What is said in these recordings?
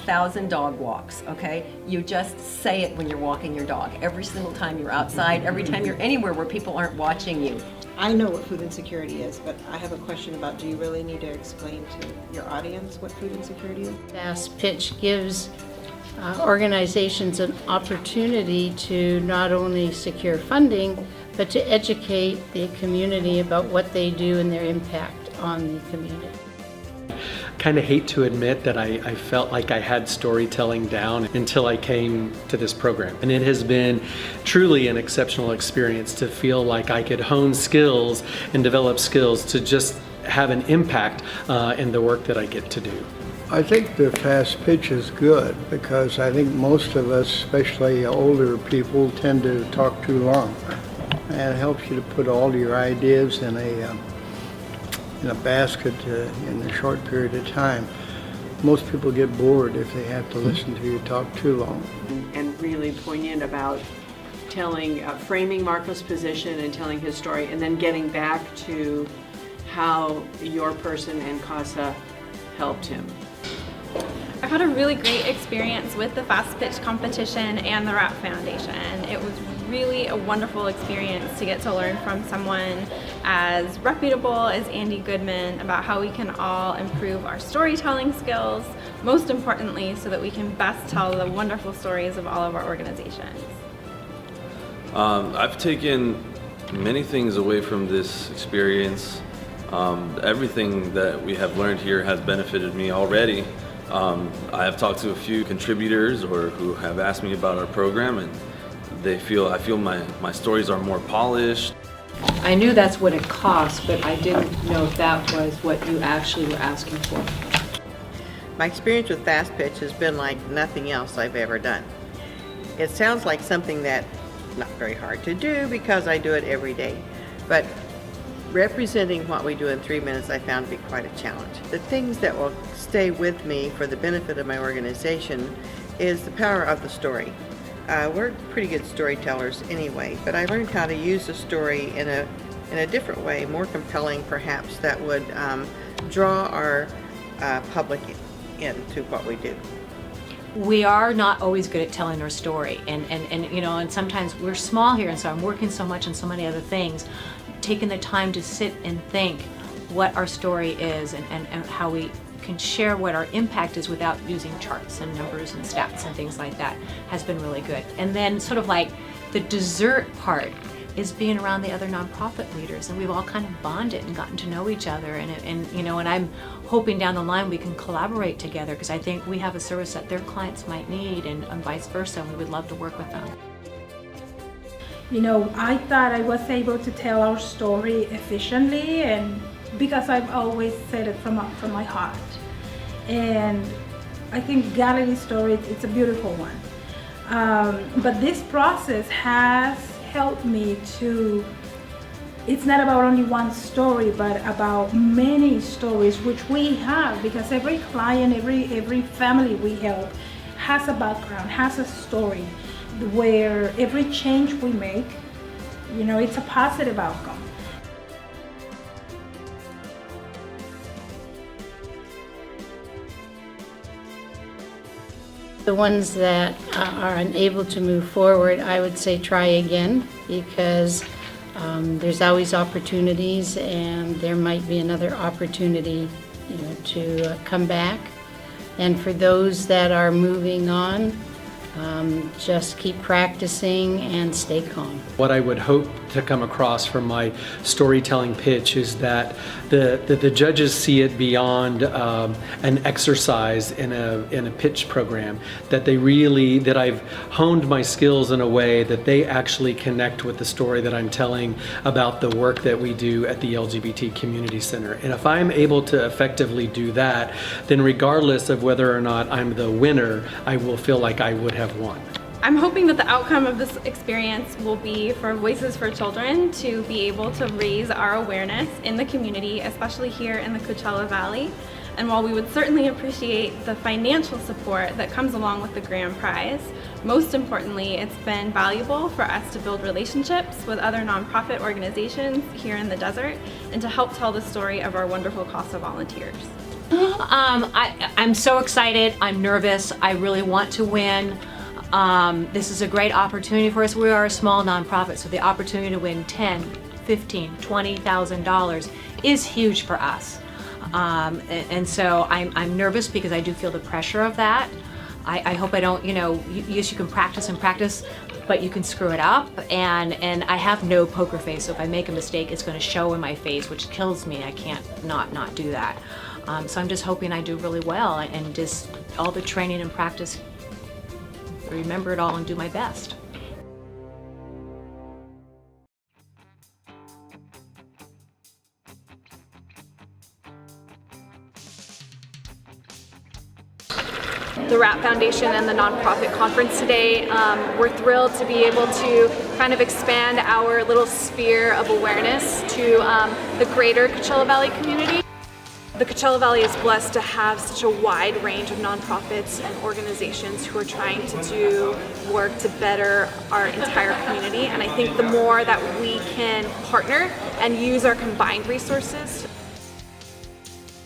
1,000 dog walks, okay? You just say it when you're walking your dog. Every single time you're outside, every time you're anywhere where people aren't watching you. I know what food insecurity is, but I have a question about, do you really need to explain to your audience what food insecurity is? Fast Pitch gives organizations an opportunity to not only secure funding, but to educate the community about what they do and their impact on the community. Kind of hate to admit that I felt like I had storytelling down until I came to this program. And it has been truly an exceptional experience to feel like I could hone skills and develop skills to just have an impact in the work that I get to do. I think the fast pitch is good because I think most of us, especially older people, tend to talk too long. And it helps you to put all your ideas in a basket in a short period of time. Most people get bored if they have to listen to you talk too long. And really poignant about telling, framing Marco's position and telling his story, and then getting back to how your person and CASA helped him. I've had a really great experience with the Fast Pitch competition and the RAP Foundation. It was really a wonderful experience to get to learn from someone as reputable as Andy Goodman about how we can all improve our storytelling skills, most importantly so that we can best tell the wonderful stories of all of our organizations. I've taken many things away from this experience. Everything that we have learned here has benefited me already. I have talked to a few contributors or who have asked me about our program, and I feel my stories are more polished. I knew that's what it cost, but I didn't know if that was what you actually were asking for. My experience with Fast Pitch has been like nothing else I've ever done. It sounds like something that's not very hard to do because I do it every day, but representing what we do in 3 minutes I found to be quite a challenge. The things that will stay with me for the benefit of my organization is the power of the story. We're pretty good storytellers anyway, but I learned how to use the story in a different way, more compelling perhaps, that would draw our public into what we do. We are not always good at telling our story, and you know, and sometimes we're small here, and so I'm working so much on so many other things. Taking the time to sit and think what our story is and how we can share what our impact is without using charts and numbers and stats and things like that has been really good. And then sort of like the dessert part is being around the other nonprofit leaders, and we've all kind of bonded and gotten to know each other, and you know, and I'm hoping down the line we can collaborate together because I think we have a service that their clients might need and vice versa, and we would love to work with them. You know, I thought I was able to tell our story efficiently, and because I've always said it from my heart. And I think Galilee's story, it's a beautiful one. But this process has helped me to, it's not about only one story, but about many stories which we have, because every client, every family we help has a background, has a story, where every change we make, you know, it's a positive outcome. The ones that are unable to move forward, I would say try again, because there's always opportunities, and there might be another opportunity, you know, to come back. And for those that are moving on, just keep practicing and stay calm. What I would hope to come across from my storytelling pitch is that the judges see it beyond an exercise in a pitch program, that I've honed my skills in a way that they actually connect with the story that I'm telling about the work that we do at the LGBT Community Center. And if I'm able to effectively do that, then regardless of whether or not I'm the winner, I will feel like I would have won. I'm hoping that the outcome of this experience will be for Voices for Children to be able to raise our awareness in the community, especially here in the Coachella Valley. And while we would certainly appreciate the financial support that comes along with the grand prize, most importantly, it's been valuable for us to build relationships with other nonprofit organizations here in the desert and to help tell the story of our wonderful CASA volunteers. I'm so excited. I'm nervous. I really want to win. This is a great opportunity for us. We are a small nonprofit, so the opportunity to win $10,000, $15,000, $20,000 is huge for us. And so I'm nervous because I do feel the pressure of that. I hope I don't, yes, you can practice and practice, but you can screw it up. And I have no poker face, so if I make a mistake, it's going to show in my face, which kills me. I can't not do that. So I'm just hoping I do really well and just all the training and practice, remember it all and do my best. The RAP Foundation and the nonprofit conference today. We're thrilled to be able to kind of expand our little sphere of awareness to the greater Coachella Valley community. The Coachella Valley is blessed to have such a wide range of nonprofits and organizations who are trying to do work to better our entire community, and I think the more that we can partner and use our combined resources.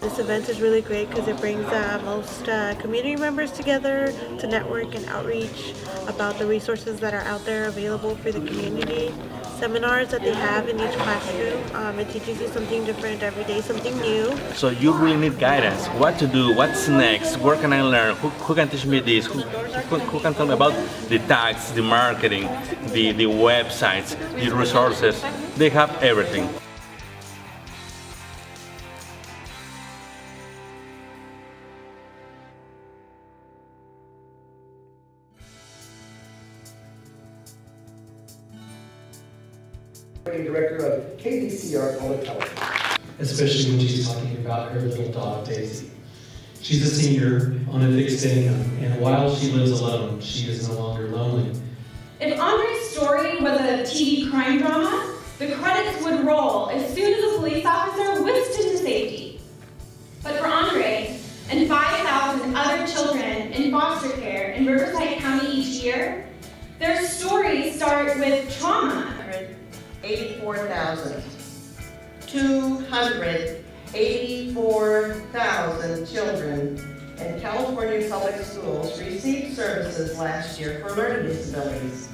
This event is really great because it brings most community members together to network and outreach about the resources that are out there available for the community. Seminars that they have in each classroom. It teaches you something different every day, something new. So you really need guidance. What to do, what's next, where can I learn, who can teach me this, who can tell me about the tags, the marketing, the websites, the resources. They have everything. Director of KDCR Public Health. Especially when she's talking about her little dog, Daisy. She's a senior on a fixed income, and while she lives alone, she is no longer lonely. If Andre's story was a TV crime drama, the credits would roll as soon as a police officer whisked him to safety. But for Andre and 5,000 other children in foster care in Riverside County each year, their stories start with trauma. 284,000 children in California public schools received services last year for learning disabilities.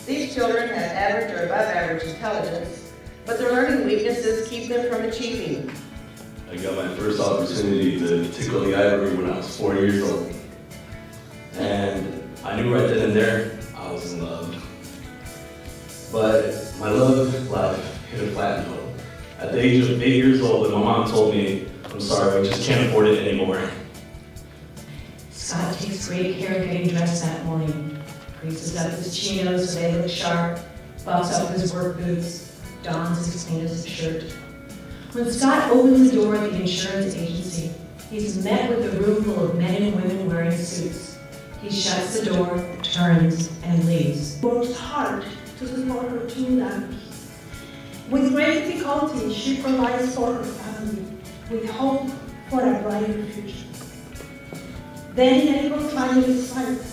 These children have average or above average intelligence, but their learning weaknesses keep them from achieving. I got my first opportunity to tickle the ivory when I was 4 years old. And I knew right then and there I was in love. But my love life hit a flat note. At the age of 8 years old, my mom told me, I'm sorry, we just can't afford it anymore. Scott takes great care of getting dressed that morning. Greases up his chinos so they look sharp, buffs up his work boots, dons his cleanest shirt. When Scott opens the door at the insurance agency, he's met with a room full of men and women wearing suits. He shuts the door, turns, and leaves. Works hard to support her two daughters. With great difficulty, she provides for her family with hope for a brighter future. Then medical tragedy strikes.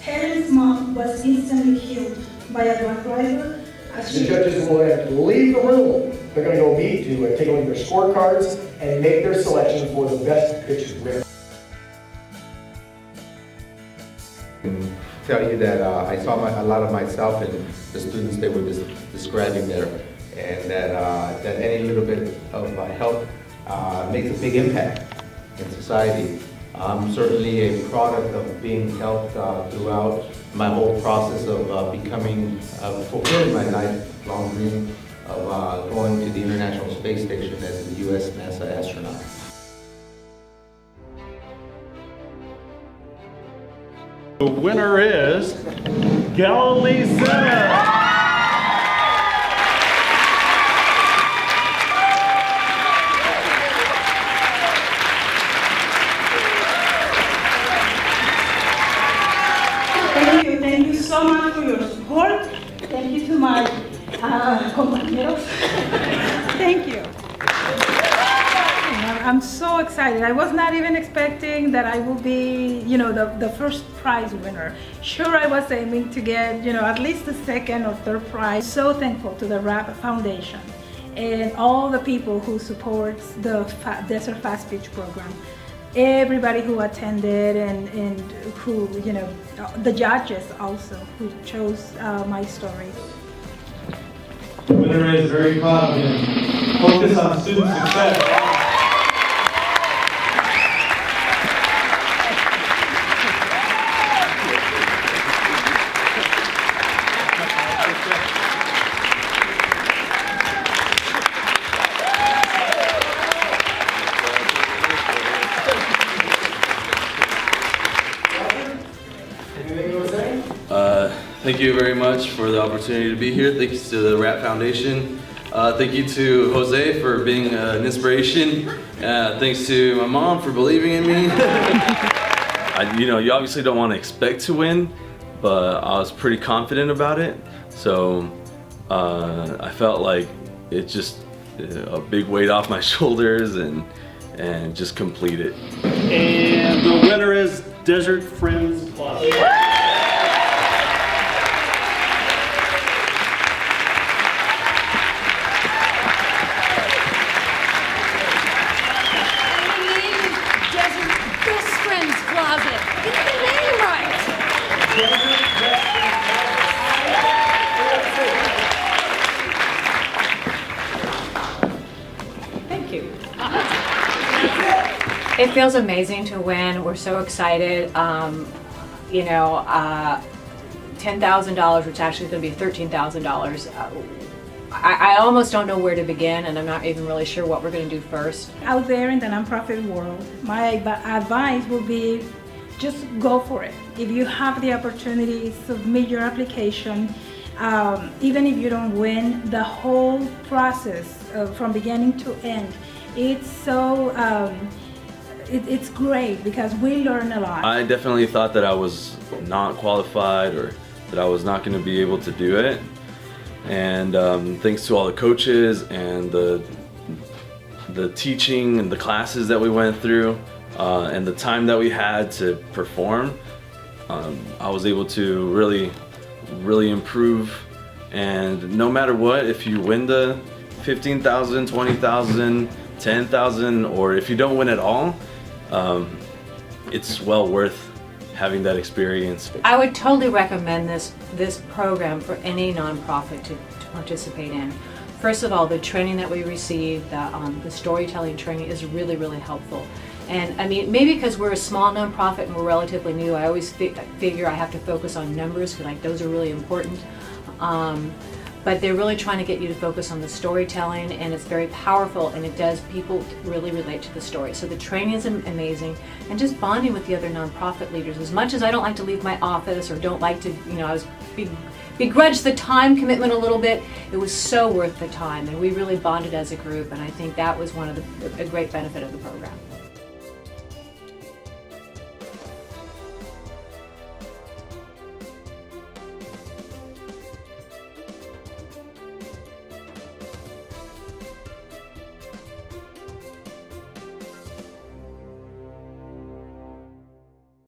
Helen's mom was instantly killed by a drunk driver. The judges will have to leave the room. They're going to go meet to take a look at their scorecards and make their selection for the best pitch winner. Tell you that I saw a lot of myself in the students they were describing there, and that any little bit of help makes a big impact in society. I'm certainly a product of being helped throughout my whole process of fulfilling my lifelong dream of going to the International Space Station as a U.S. NASA astronaut. The winner is Galilee Center. Thank you so much for your support. Thank you to my compañeros. Thank you. I'm so excited. I was not even expecting that I will be, the first prize winner. Sure, I was aiming to get, at least the second or third prize. So thankful to the RAP Foundation and all the people who supports the Desert Fast Pitch program. Everybody who attended and who, you know, the judges also who chose my story. The winner is very proud of him. Focus on student success. Thank you very much for the opportunity to be here. Thanks to the Rap Foundation. Thank you to Jose for being an inspiration. Thanks to my mom for believing in me. You obviously don't want to expect to win, but I was pretty confident about it. So I felt like it just a big weight off my shoulders and just complete it. And the winner is Desert Friends Plaza. It feels amazing to win. We're so excited. $10,000, which actually is going to be $13,000. I almost don't know where to begin, and I'm not even really sure what we're going to do first. Out there in the nonprofit world, my advice would be just go for it. If you have the opportunity, submit your application. Even if you don't win, the whole process from beginning to end, it's so it's great because we learn a lot. I definitely thought that I was not qualified or that I was not going to be able to do it. And thanks to all the coaches and the teaching and the classes that we went through and the time that we had to perform, I was able to really improve. And no matter what, if you win the $15,000, $20,000, $10,000, or if you don't win at all, it's well worth having that experience. I would totally recommend this program for any nonprofit to participate in. First of all, the training that we received, the storytelling training is really, really helpful. And I mean, maybe because we're a small nonprofit and we're relatively new, I always figure I have to focus on numbers because those are really important. But they're really trying to get you to focus on the storytelling, and it's very powerful, and it does people really relate to the story. So the training is amazing, and just bonding with the other nonprofit leaders. As much as I don't like to leave my office or don't like to, I was begrudged the time commitment a little bit, it was so worth the time, and we really bonded as a group, and I think that was a great benefit of the program.